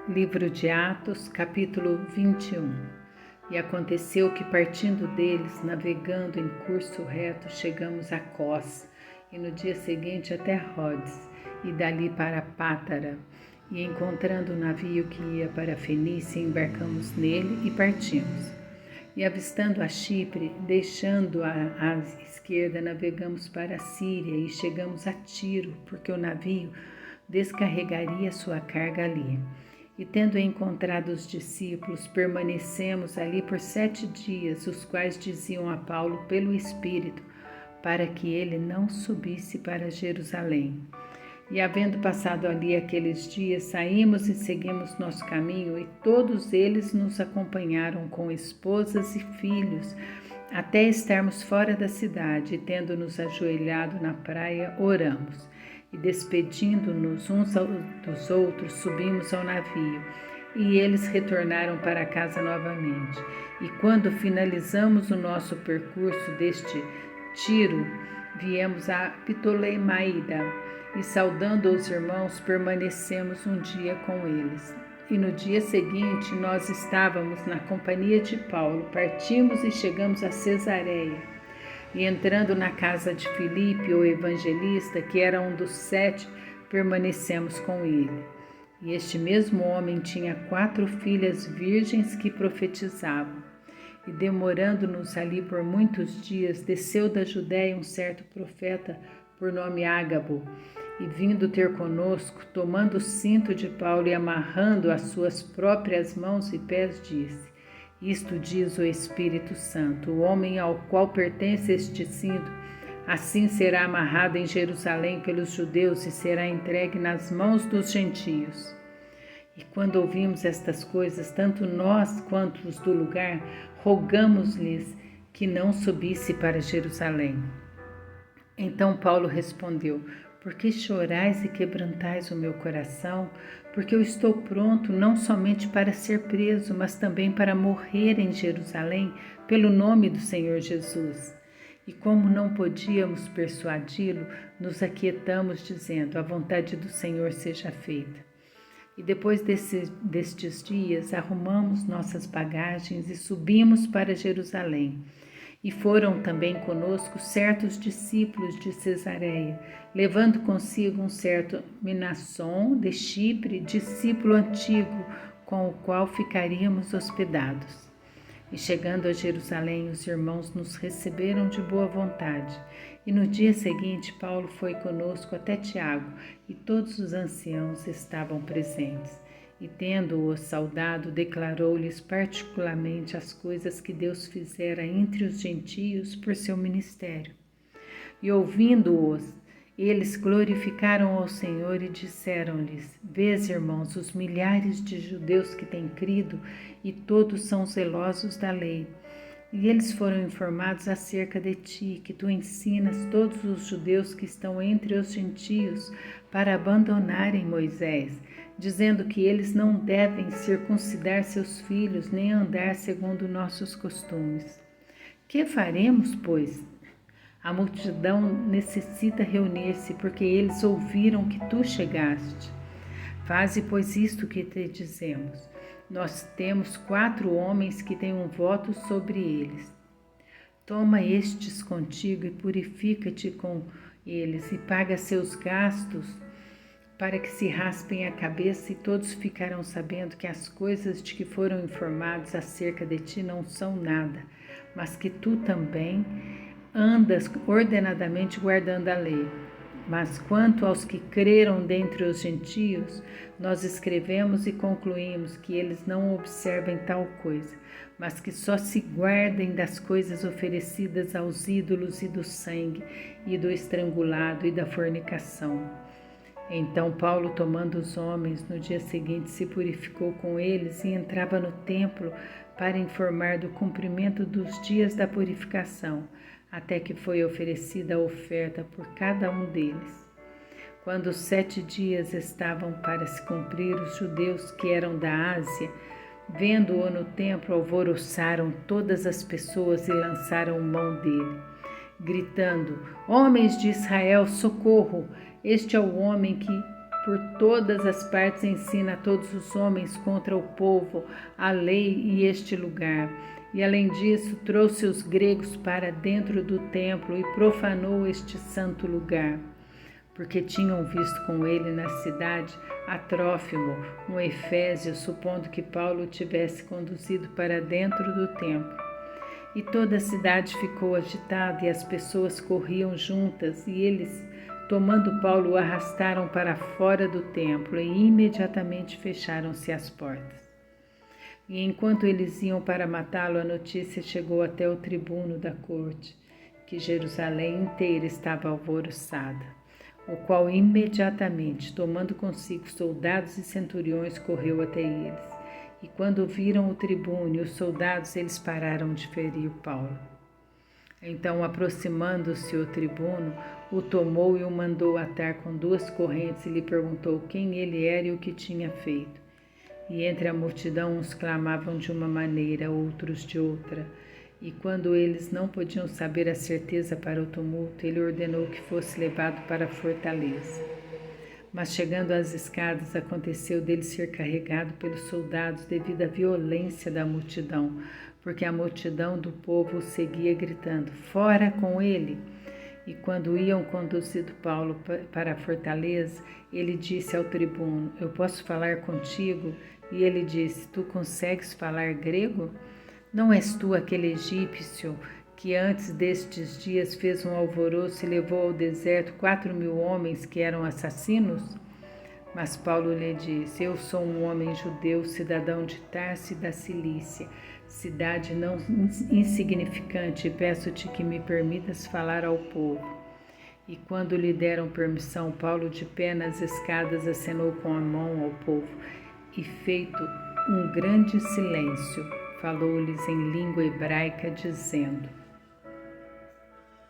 Livro de Atos, capítulo 21. E aconteceu que, partindo deles, navegando em curso reto, chegamos a Cós, e no dia seguinte até Rhodes, e dali para Pátara. E encontrando o navio que ia para Fenícia, embarcamos nele e partimos. E avistando a Chipre, deixando-a à esquerda, navegamos para a Síria e chegamos a Tiro, porque o navio descarregaria sua carga ali. E tendo encontrado os discípulos, permanecemos ali por 7 dias, os quais diziam a Paulo pelo Espírito, para que ele não subisse para Jerusalém. E havendo passado ali aqueles dias, saímos e seguimos nosso caminho, e todos eles nos acompanharam com esposas e filhos, até estarmos fora da cidade, e tendo nos ajoelhado na praia, oramos. E despedindo-nos uns dos outros, subimos ao navio, e eles retornaram para casa novamente. E quando finalizamos o nosso percurso deste Tiro, viemos a Ptolemaida, e saudando os irmãos, permanecemos um dia com eles. E no dia seguinte nós estávamos na companhia de Paulo, partimos e chegamos a Cesareia. E entrando na casa de Filipe, o evangelista, que era um dos 7, permanecemos com ele. E este mesmo homem tinha 4 filhas virgens que profetizavam. E demorando-nos ali por muitos dias, desceu da Judéia um certo profeta por nome Ágabo, e vindo ter conosco, tomando o cinto de Paulo e amarrando as suas próprias mãos e pés, disse: Isto diz o Espírito Santo, o homem ao qual pertence este cinto, assim será amarrado em Jerusalém pelos judeus e será entregue nas mãos dos gentios. E quando ouvimos estas coisas, tanto nós quanto os do lugar, rogamos-lhes que não subisse para Jerusalém. Então Paulo respondeu: Por que chorais e quebrantais o meu coração? Porque eu estou pronto não somente para ser preso, mas também para morrer em Jerusalém pelo nome do Senhor Jesus. E como não podíamos persuadi-lo, nos aquietamos dizendo: A vontade do Senhor seja feita. E depois destes dias, arrumamos nossas bagagens e subimos para Jerusalém. E foram também conosco certos discípulos de Cesareia, levando consigo um certo Minasson de Chipre, discípulo antigo, com o qual ficaríamos hospedados. E chegando a Jerusalém, os irmãos nos receberam de boa vontade. E no dia seguinte, Paulo foi conosco até Tiago, e todos os anciãos estavam presentes. E tendo-o saudado, declarou-lhes particularmente as coisas que Deus fizera entre os gentios por seu ministério. E ouvindo-os, eles glorificaram ao Senhor e disseram-lhes: Vês, irmãos, os milhares de judeus que têm crido, e todos são zelosos da lei. E eles foram informados acerca de ti, que tu ensinas todos os judeus que estão entre os gentios para abandonarem Moisés, dizendo que eles não devem circuncidar seus filhos, nem andar segundo nossos costumes. Que faremos, pois? A multidão necessita reunir-se, porque eles ouviram que tu chegaste. Faze, pois, isto que te dizemos. Nós temos 4 homens que têm um voto sobre eles. Toma estes contigo e purifica-te com eles, e paga seus gastos, para que se raspem a cabeça, e todos ficarão sabendo que as coisas de que foram informados acerca de ti não são nada, mas que tu também andas ordenadamente guardando a lei. Mas quanto aos que creram dentre os gentios, nós escrevemos e concluímos que eles não observem tal coisa, mas que só se guardem das coisas oferecidas aos ídolos e do sangue, e do estrangulado e da fornicação. Então Paulo, tomando os homens, no dia seguinte se purificou com eles e entrava no templo para informar do cumprimento dos dias da purificação, até que foi oferecida a oferta por cada um deles. Quando os 7 dias estavam para se cumprir, os judeus que eram da Ásia, vendo-o no templo, alvoroçaram todas as pessoas e lançaram mão dele, gritando: Homens de Israel, socorro! Este é o homem que por todas as partes ensina a todos os homens contra o povo, a lei e este lugar. E além disso, trouxe os gregos para dentro do templo e profanou este santo lugar, porque tinham visto com ele na cidade a Trófimo, um efésio, supondo que Paulo o tivesse conduzido para dentro do templo. E toda a cidade ficou agitada e as pessoas corriam juntas, e eles, tomando Paulo, o arrastaram para fora do templo e imediatamente fecharam-se as portas. E enquanto eles iam para matá-lo, a notícia chegou até o tribuno da corte, que Jerusalém inteira estava alvoroçada, o qual imediatamente, tomando consigo soldados e centuriões, correu até eles. E quando viram o tribuno e os soldados, eles pararam de ferir Paulo. Então, aproximando-se o tribuno, o tomou e o mandou atar com 2 correntes e lhe perguntou quem ele era e o que tinha feito. E entre a multidão uns clamavam de uma maneira, outros de outra. E quando eles não podiam saber a certeza para o tumulto, ele ordenou que fosse levado para a fortaleza. Mas chegando às escadas, aconteceu dele ser carregado pelos soldados devido à violência da multidão, porque a multidão do povo o seguia gritando, fora com ele! E quando iam conduzido Paulo para a fortaleza, ele disse ao tribuno, eu posso falar contigo? E ele disse, tu consegues falar grego? Não és tu aquele egípcio que antes destes dias fez um alvoroço e levou ao deserto 4.000 homens que eram assassinos? Mas Paulo lhe disse, eu sou um homem judeu, cidadão de Tarso e da Cilícia, cidade não insignificante, e peço-te que me permitas falar ao povo. E quando lhe deram permissão, Paulo, de pé nas escadas, acenou com a mão ao povo, e feito um grande silêncio, falou-lhes em língua hebraica, dizendo,